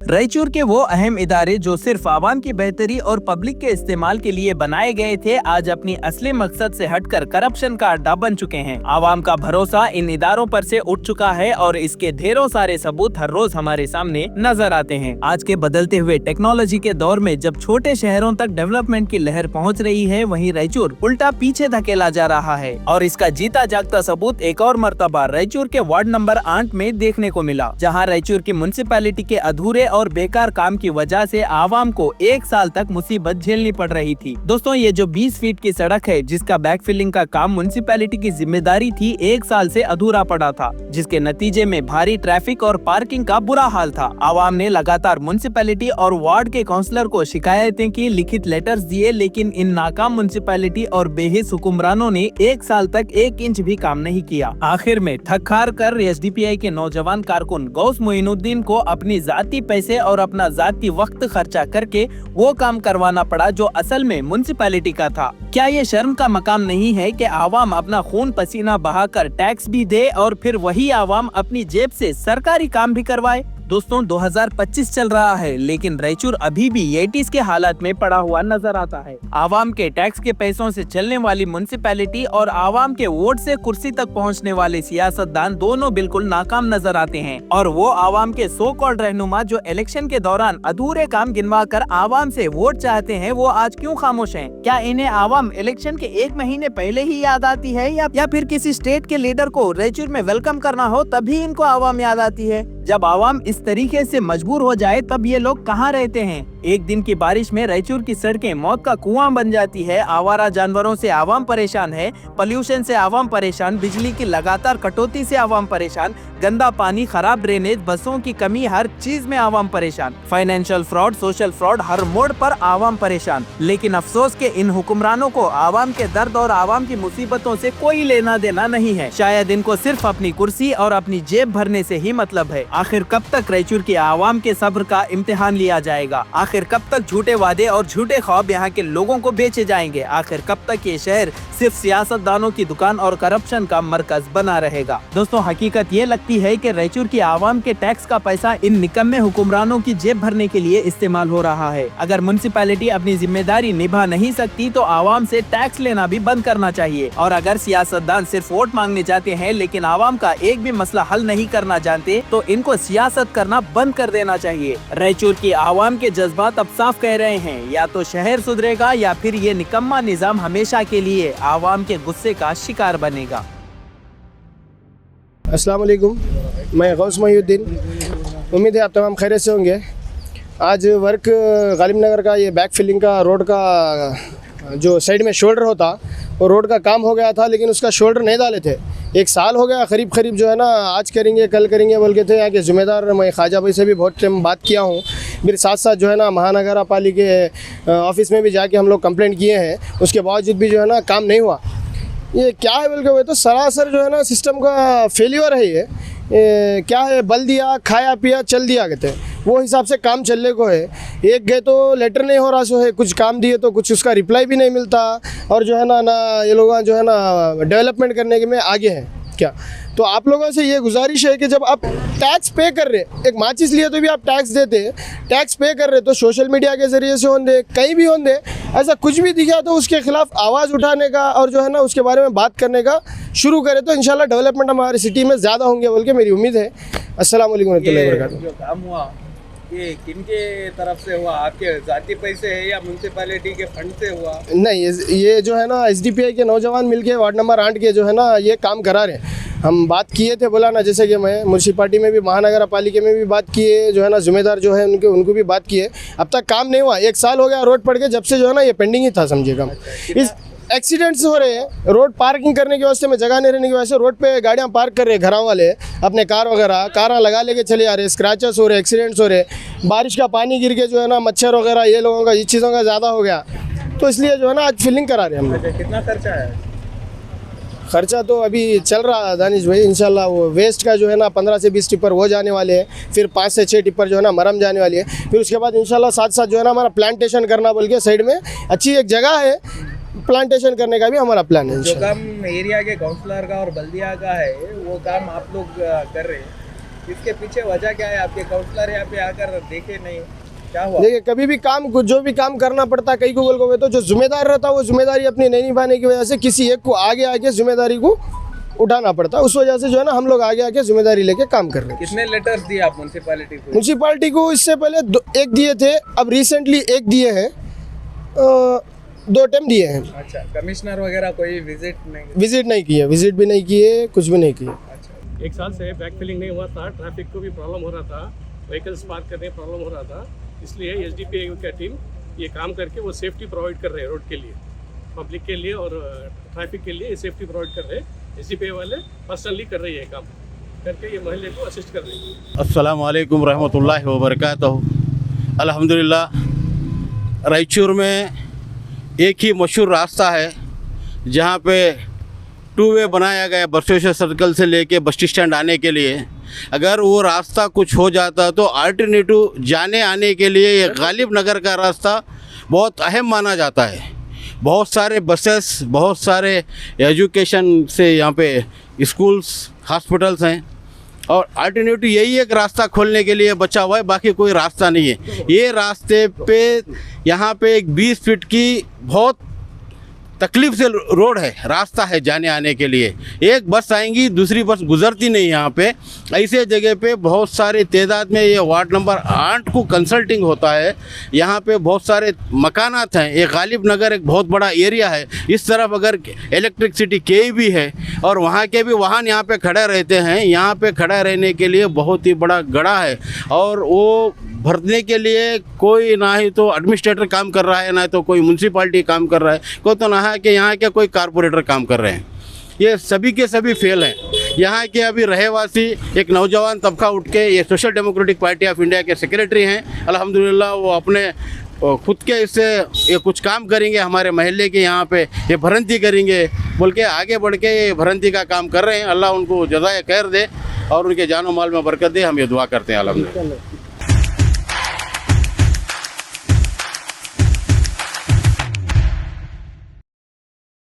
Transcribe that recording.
रायचूर के वो अहम इदारे जो सिर्फ आवाम की बेहतरी और पब्लिक के इस्तेमाल के लिए बनाए गए थे, आज अपनी असली मकसद से हटकर करप्शन का अड्डा बन चुके हैं। आवाम का भरोसा इन इदारों पर से उठ चुका है और इसके ढेरों सारे सबूत हर रोज हमारे सामने नजर आते हैं। आज के बदलते हुए टेक्नोलॉजी के दौर में जब छोटे शहरों तक डेवलपमेंट की लहर पहुँच रही है, वहीं रायचूर उल्टा पीछे धकेला जा रहा है। और इसका जीता जागता सबूत एक और मर्तबा रायचूर के वार्ड नंबर 8 में देखने को मिला, जहाँ रायचूर की म्युनिसिपैलिटी के अधूरे और बेकार काम की वजह से आवाम को 1 साल तक मुसीबत झेलनी पड़ रही थी। दोस्तों, ये जो 20 फीट की सड़क है, जिसका बैकफिलिंग का काम म्युनिसिपैलिटी की जिम्मेदारी थी, 1 साल से अधूरा पड़ा था, जिसके नतीजे में भारी ट्रैफिक और पार्किंग का बुरा हाल था। आवाम ने लगातार म्युनिसिपैलिटी और वार्ड के काउंसलर को शिकायतें की, लिखित लेटर्स दिए, लेकिन इन नाकाम म्युनिसिपैलिटी और बेहिस हुक्मरानों ने 1 साल तक 1 इंच भी काम नहीं किया। आखिर में थक हार कर एसडीपीआई के नौजवान कारकुन गौस मोइनुद्दीन को अपनी जाती पैसे और अपना जाती वक्त खर्चा करके वो काम करवाना पड़ा जो असल में म्युनिसिपैलिटी का था। क्या ये शर्म का मकाम नहीं है कि आवाम अपना खून पसीना बहाकर टैक्स भी दे और फिर वही आवाम अपनी जेब से सरकारी काम भी करवाए? दोस्तों, 2025 चल रहा है, लेकिन रायचूर अभी भी 80s के हालात में पड़ा हुआ नजर आता है। आवाम के टैक्स के पैसों से चलने वाली म्युनिसिपैलिटी और आवाम के वोट से कुर्सी तक पहुंचने वाले सियासतदान दोनों बिल्कुल नाकाम नजर आते हैं। और वो आवाम के सो कॉल्ड रहनुमा जो इलेक्शन के दौरान अधूरे काम गिनवा कर आवाम से वोट चाहते हैं, वो आज क्यों खामोश हैं? क्या इन्हें आवाम इलेक्शन के 1 महीने पहले ही याद आती है या फिर किसी स्टेट के लीडर को रायचूर में वेलकम करना हो तभी इनको आवाम याद आती है? जब आवाम इस तरीके से मजबूर हो जाए तब ये लोग कहाँ रहते हैं? एक दिन की बारिश में रायचूर की सड़कें मौत का कुआं बन जाती है। आवारा जानवरों से आवाम परेशान है, पोल्यूशन से आवाम परेशान, बिजली की लगातार कटौती से आवाम परेशान, गंदा पानी, खराब ड्रेनेज, बसों की कमी, हर चीज में आवाम परेशान, फाइनेंशियल फ्रॉड, सोशल फ्रॉड, हर मोड़ पर आवाम परेशान। लेकिन अफसोस के इन हुक्मरानों को आवाम के दर्द और आवाम की मुसीबतों से कोई लेना देना नहीं है। शायद इनको सिर्फ अपनी कुर्सी और अपनी जेब भरने से ही मतलब है। आखिर कब तक रायचूर के आवाम के सब्र का इम्तिहान लिया जाएगा? आखिर कब तक झूठे वादे और झूठे ख्वाब यहाँ के लोगों को बेचे जाएंगे? आखिर कब तक ये शहर सिर्फ सियासतदानों की दुकान और करप्शन का मरकज बना रहेगा? दोस्तों, हकीकत ये लगती है कि रायचूर की आवाम के टैक्स का पैसा इन निकम्मे हुक्मरानों की जेब भरने के लिए इस्तेमाल हो रहा है। अगर म्युनिसिपैलिटी अपनी जिम्मेदारी निभा नहीं सकती तो आवाम से टैक्स लेना भी बंद करना चाहिए। और अगर सियासतदान सिर्फ वोट मांगने जाते हैं लेकिन आवाम का एक भी मसला हल नहीं करना जानते, तो इनको सियासत करना बंद कर देना चाहिए। रायचूर की आवाम के जज्बात अब साफ कह रहे हैं, या तो शहर सुधरेगा या फिर ये निकम्मा निजाम हमेशा के लिए आवाम के गुस्से का शिकार बनेगा। अस्सलाम वालेकुम, मैं गौस मोइनुद्दीन। उम्मीद है आप तमाम खैरियत से होंगे। आज वर्क गालिब नगर का ये बैक फिलिंग का रोड का जो साइड में शोल्डर होता, वो रोड का काम हो गया था, लेकिन उसका शोल्डर नहीं डाले थे। 1 साल हो गया करीब जो है ना, आज करेंगे कल करेंगे बोल के थे। यहाँ के ज़िम्मेदार मैं ख्वाजा भाई से भी बहुत टाइम बात किया हूँ। फिर साथ जो है ना महानगर पालिका के ऑफिस में भी जाके हम लोग कंप्लेंट किए हैं, उसके बावजूद भी जो है ना काम नहीं हुआ। ये क्या है बोल के हुए तो सरासर जो है ना सिस्टम का फेल्यूर है। ये क्या है, बल दिया, खाया पिया, चल दिया कहते हैं, वो हिसाब से काम चलने को है। एक गए तो लेटर नहीं हो रहा सो है, कुछ काम दिए तो कुछ उसका रिप्लाई भी नहीं मिलता। और जो है ना ये लोग जो है ना डेवलपमेंट करने के में आगे हैं क्या। तो आप लोगों से ये गुजारिश है कि जब आप टैक्स पे कर रहे, एक माचिस लिए तो भी आप टैक्स देते, टैक्स पे कर रहे, तो सोशल मीडिया के ज़रिए से होंगे, कहीं भी होंगे, ऐसा कुछ भी दिखा तो उसके खिलाफ आवाज़ उठाने का और जो है ना उसके बारे में बात करने का शुरू करें, तो इंशाल्लाह डेवलपमेंट हमारी सिटी में ज़्यादा होंगे बोल के मेरी उम्मीद है। अस्सलाम वालेकुम रहमतुल्लाहि व बरकातहू। जो काम हुआ ये किनके तरफ से हुआ? आपके ज़ाती पैसे है या म्युनिसिपैलिटी के फंड से हुआ? नहीं, ये जो है ना एसडीपीआई के नौजवान मिलके वार्ड नंबर 8 के जो है ना ये काम करा रहे हैं। हम बात किए थे, बोला ना, जैसे कि मैं म्युनिसिपैलिटी में भी महानगर पालिका में भी बात किए, जो है ना जिम्मेदार जो है उनको भी बात किए, अब तक काम नहीं हुआ। 1 साल हो गया रोड पड़ के, जब से जो है ना ये पेंडिंग ही था समझिएगा। इस एक्सीडेंट्स हो रहे हैं, रोड पार्किंग करने की वजह में जगह नहीं रहने की वजह से रोड पे गाड़ियां पार्क कर रहे हैं, घरों वाले अपने कार वगैरह कारा लगा लेके चले आ रहे, स्क्रैचेस हो रहे, एक्सीडेंट्स हो रहे, बारिश का पानी गिर के जो है ना मच्छर वगैरह ये लोगों का इस चीज़ों का ज़्यादा हो गया, तो इसलिए जो है ना आज फिलिंग करा रहे हैं हम लोग। कितना खर्चा है? खर्चा तो अभी चल रहा है दानिश भाई, इंशाल्लाह वो वेस्ट का जो है ना 15 से 20 टिप्पर वो जाने वाले हैं, फिर 5 से 6 टिप्पर जो है ना मरम जाने वाली है, फिर उसके बाद इंशाल्लाह साथ जो है ना हमारा प्लांटेशन करना बोल के साइड में अच्छी एक जगह है, प्लांटेशन करने का भी हमारा प्लान है। जो काम एरिया के काउंसलर का और बल्दिया का है वो काम आप लोग कर रहे हैं, इसके पीछे वजह क्या है? आपके काउंसलर यहाँ पे आकर देखे नहीं, क्या हुआ? देखिए कभी भी काम जो भी काम करना पड़ता कई को बोल को तो जो जिम्मेदार रहता वो जिम्मेदारी अपनी नहीं निभाने की वजह से किसी एक को आगे जिम्मेदारी को उठाना पड़ता। उस वजह से जो है ना हम लोग आगे जिम्मेदारी लेके काम कर रहे हैं। कितने लेटर्स दिए आप म्यूनसिपालिटी को? म्यूनसिपालिटी को इससे पहले एक दिए थे, अब रिसेंटली एक दिए हैं, 2 टाइम दिए हैं। अच्छा, कमिश्नर वगैरह कोई विजिट नहीं किए, विजिट भी नहीं किए, कुछ भी नहीं किए। अच्छा, 1 साल से बैक फिलिंग नहीं हुआ था, ट्रैफिक को भी प्रॉब्लम हो रहा था, व्हीकल्स पार्क करने में प्रॉब्लम हो रहा था, इसलिए एसडीपीए का टीम ये काम करके वो सेफ्टी प्रोवाइड कर रहे हैं रोड के लिए, पब्लिक के लिए और ट्रैफिक के लिए सेफ्टी प्रोवाइड कर रहे हैं। एसडीपीए वाले पर्सनली कर रही है काम करके ये महल्ले को असिस्ट कर रही है। अस्सलाम वालेकुम रहमतुल्लाहि व बरकातहू। अल्हम्दुलिल्लाह रायचूर में एक ही मशहूर रास्ता है जहाँ पे 2 वे बनाया गया बसवेश्वर सर्कल से लेके बस स्टैंड आने के लिए। अगर वो रास्ता कुछ हो जाता तो अल्टरनेटिव जाने आने के लिए ये गालिब नगर का रास्ता बहुत अहम माना जाता है। बहुत सारे बसेस, बहुत सारे एजुकेशन से यहाँ पे स्कूल्स, हॉस्पिटल्स हैं और अल्टरनेटिव यही एक रास्ता खोलने के लिए बचा हुआ है, बाकी कोई रास्ता नहीं है। ये रास्ते पे यहाँ पे एक 20 फीट की बहुत तकलीफ से रोड है, रास्ता है जाने आने के लिए। एक बस आएंगी, दूसरी बस गुजरती नहीं यहाँ पे। ऐसे जगह पे बहुत सारे तादाद में ये वार्ड नंबर 8 को कंसल्टिंग होता है। यहाँ पे बहुत सारे मकानात हैं। ये गालिब नगर एक बहुत बड़ा एरिया है। इस तरफ अगर इलेक्ट्रिसिटी के भी है और वहाँ के भी वाहन यहाँ पे खड़े रहते हैं। यहाँ पे खड़ा रहने के लिए बहुत ही बड़ा गड़ा है और वो भरने के लिए कोई ना ही तो एडमिनिस्ट्रेटर काम कर रहा है, ना तो कोई म्यूनसिपालिटी काम कर रहा है, कोई तो ना है कि यहाँ के कोई कारपोरेटर काम कर रहे हैं। ये सभी के सभी फेल हैं। यहाँ के अभी रहवासी एक नौजवान तबका उठ के ये social democratic party of India के सेक्रेटरी हैं। अल्हम्दुलिल्लाह वो अपने खुद के इससे ये कुछ काम करेंगे, हमारे महल्ले के यहाँ पे ये भरंती करेंगे बोल के आगे बढ़ के ये भरंती का काम कर रहे हैं। अल्लाह उनको जज़ाए खैर दे और उनके जानो माल में बरकत दे, हम ये दुआ करते हैं अल्हम्दुलिल्लाह।